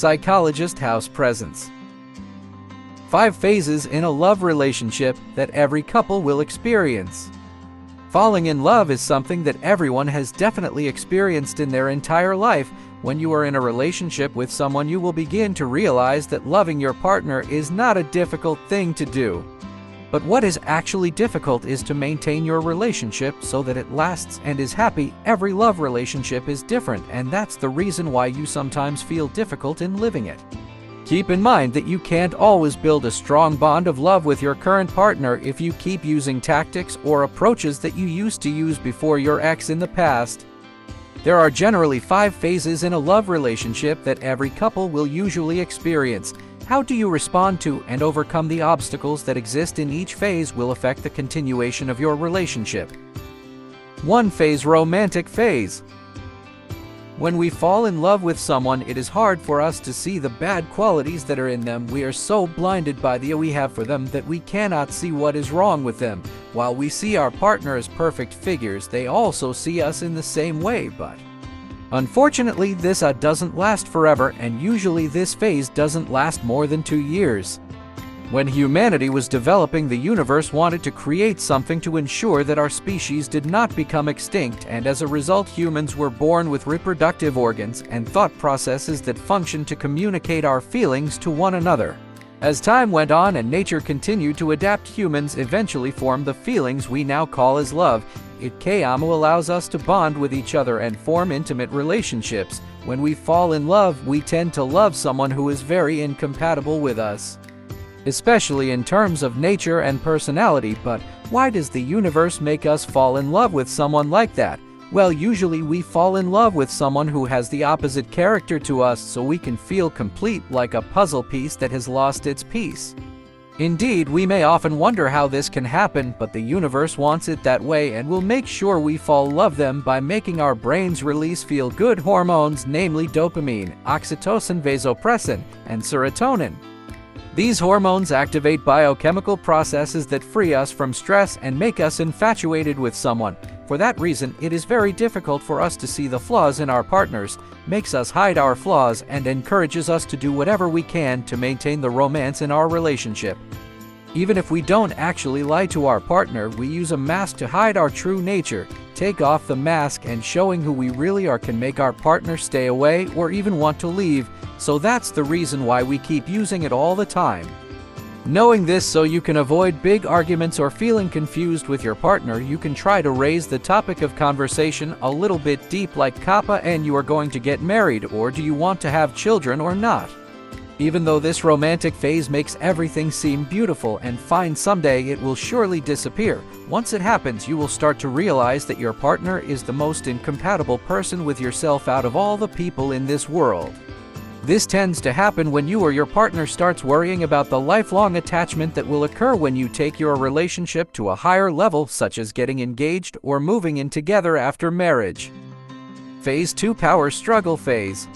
Psychologist House Presence. 5 phases in a love relationship that every couple will experience. Falling in love is something that everyone has definitely experienced in their entire life. When you are in a relationship with someone, you will begin to realize that loving your partner is not a difficult thing to do. But what is actually difficult is to maintain your relationship so that it lasts and is happy. Every love relationship is different, and that's the reason why you sometimes feel difficult in living it. Keep in mind that you can't always build a strong bond of love with your current partner if you keep using tactics or approaches that you used to use before your ex in the past. There are generally 5 phases in a love relationship that every couple will usually experience. How do you respond to and overcome the obstacles that exist in each phase will affect the continuation of your relationship. 1 phase: romantic phase. When we fall in love with someone, it is hard for us to see the bad qualities that are in them. We are so blinded by the we have for them that we cannot see what is wrong with them. While we see our partner as perfect figures, they also see us in the same way, but unfortunately, this doesn't last forever, and usually this phase doesn't last more than 2 years. When humanity was developing, the universe wanted to create something to ensure that our species did not become extinct, and as a result, humans were born with reproductive organs and thought processes that function to communicate our feelings to one another. As time went on and nature continued to adapt, humans eventually formed the feelings we now call as love. Allows us to bond with each other and form intimate relationships. When we fall in love, we tend to love someone who is very incompatible with us, especially in terms of nature and personality. But why does the universe make us fall in love with someone like that? Well, usually we fall in love with someone who has the opposite character to us so we can feel complete, like a puzzle piece that has lost its piece. Indeed, we may often wonder how this can happen, but the universe wants it that way and will make sure we fall in love them by making our brains release feel-good hormones, namely dopamine, oxytocin, vasopressin, and serotonin. These hormones activate biochemical processes that free us from stress and make us infatuated with someone. For that reason, it is very difficult for us to see the flaws in our partners, makes us hide our flaws, and encourages us to do whatever we can to maintain the romance in our relationship. Even if we don't actually lie to our partner, we use a mask to hide our true nature. Take off the mask, and showing who we really are can make our partner stay away or even want to leave. So that's the reason why we keep using it all the time. Knowing this, so you can avoid big arguments or feeling confused with your partner, you can try to raise the topic of conversation a little bit deep, like Kappa, and you are going to get married, or do you want to have children or not? Even though this romantic phase makes everything seem beautiful and fine, someday it will surely disappear. Once it happens, you will start to realize that your partner is the most incompatible person with yourself out of all the people in this world. This tends to happen when you or your partner starts worrying about the lifelong attachment that will occur when you take your relationship to a higher level, such as getting engaged or moving in together after marriage. Phase 2: power struggle phase.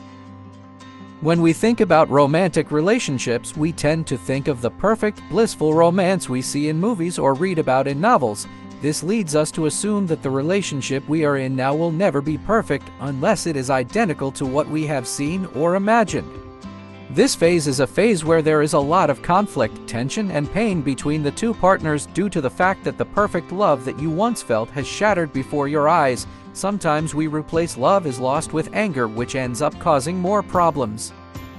When we think about romantic relationships, we tend to think of the perfect, blissful romance we see in movies or read about in novels. This leads us to assume that the relationship we are in now will never be perfect unless it is identical to what we have seen or imagined. This phase is a phase where there is a lot of conflict, tension, and pain between the two partners due to the fact that the perfect love that you once felt has shattered before your eyes. Sometimes we replace love as lost with anger, which ends up causing more problems.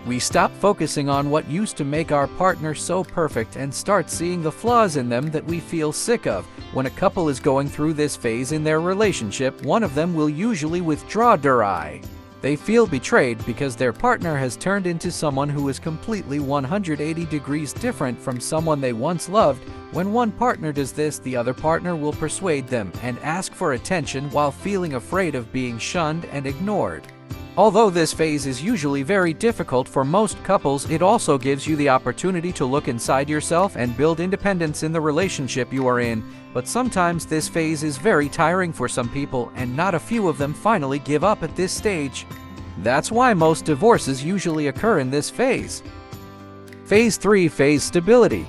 We stop focusing on what used to make our partner so perfect and start seeing the flaws in them that we feel sick of. When a couple is going through this phase in their relationship, one of them will usually withdraw their eye. They feel betrayed because their partner has turned into someone who is completely 180 degrees different from someone they once loved. When one partner does this, the other partner will persuade them and ask for attention while feeling afraid of being shunned and ignored. Although this phase is usually very difficult for most couples, it also gives you the opportunity to look inside yourself and build independence in the relationship you are in. But sometimes this phase is very tiring for some people, and not a few of them finally give up at this stage. That's why most divorces usually occur in this phase. Phase 3: phase stability.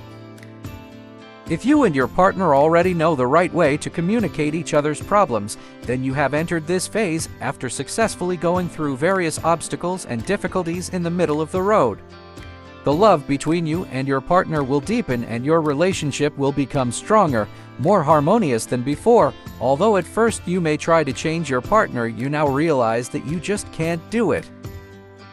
If you and your partner already know the right way to communicate each other's problems, then you have entered this phase after successfully going through various obstacles and difficulties in the middle of the road. The love between you and your partner will deepen and your relationship will become stronger, more harmonious than before. Although at first you may try to change your partner, you now realize that you just can't do it.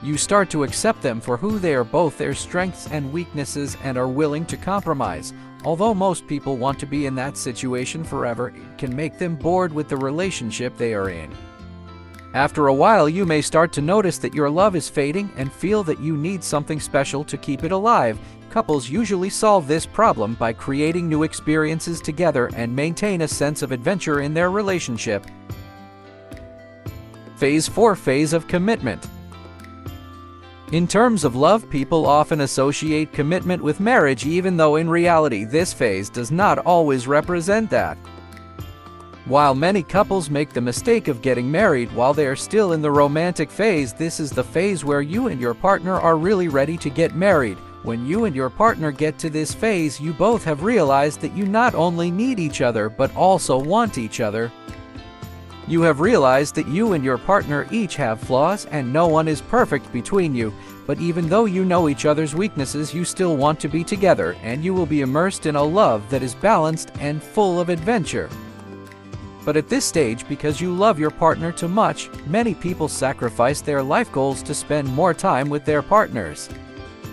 You start to accept them for who they are, both their strengths and weaknesses, and are willing to compromise. Although most people want to be in that situation forever, it can make them bored with the relationship they are in. After a while, you may start to notice that your love is fading and feel that you need something special to keep it alive. Couples usually solve this problem by creating new experiences together and maintain a sense of adventure in their relationship. Phase 4. Phase of commitment. In terms of love, people often associate commitment with marriage, even though in reality this phase does not always represent that. While many couples make the mistake of getting married while they are still in the romantic phase, this is the phase where you and your partner are really ready to get married. When you and your partner get to this phase, you both have realized that you not only need each other but also want each other. You have realized that you and your partner each have flaws and no one is perfect between you, but even though you know each other's weaknesses, you still want to be together, and you will be immersed in a love that is balanced and full of adventure. But at this stage, because you love your partner too much, many people sacrifice their life goals to spend more time with their partners.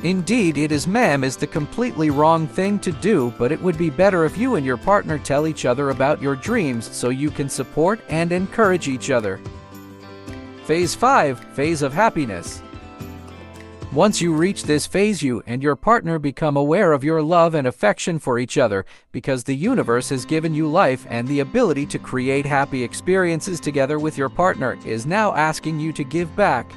Indeed, it is the completely wrong thing to do, but it would be better if you and your partner tell each other about your dreams so you can support and encourage each other. Phase 5. Phase of happiness. Once you reach this phase, you and your partner become aware of your love and affection for each other, because the universe has given you life, and the ability to create happy experiences together with your partner is now asking you to give back.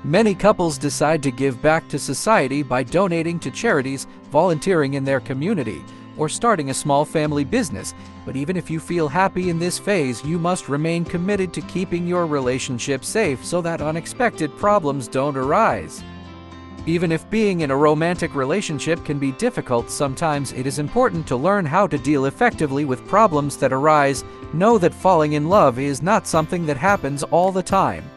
Many couples decide to give back to society by donating to charities, volunteering in their community, or starting a small family business. But even if you feel happy in this phase, you must remain committed to keeping your relationship safe so that unexpected problems don't arise. Even if being in a romantic relationship can be difficult sometimes, it is important to learn how to deal effectively with problems that arise. Know that falling in love is not something that happens all the time.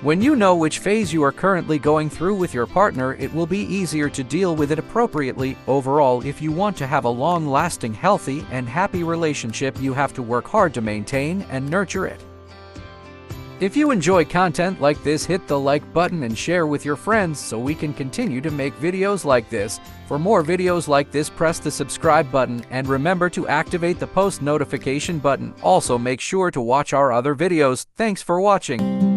When you know which phase you are currently going through with your partner, it will be easier to deal with it appropriately. Overall, if you want to have a long-lasting, healthy, and happy relationship, you have to work hard to maintain and nurture it. If you enjoy content like this, hit the like button and share with your friends so we can continue to make videos like this. For more videos like this, press the subscribe button and remember to activate the post notification button. Also, make sure to watch our other videos. Thanks for watching.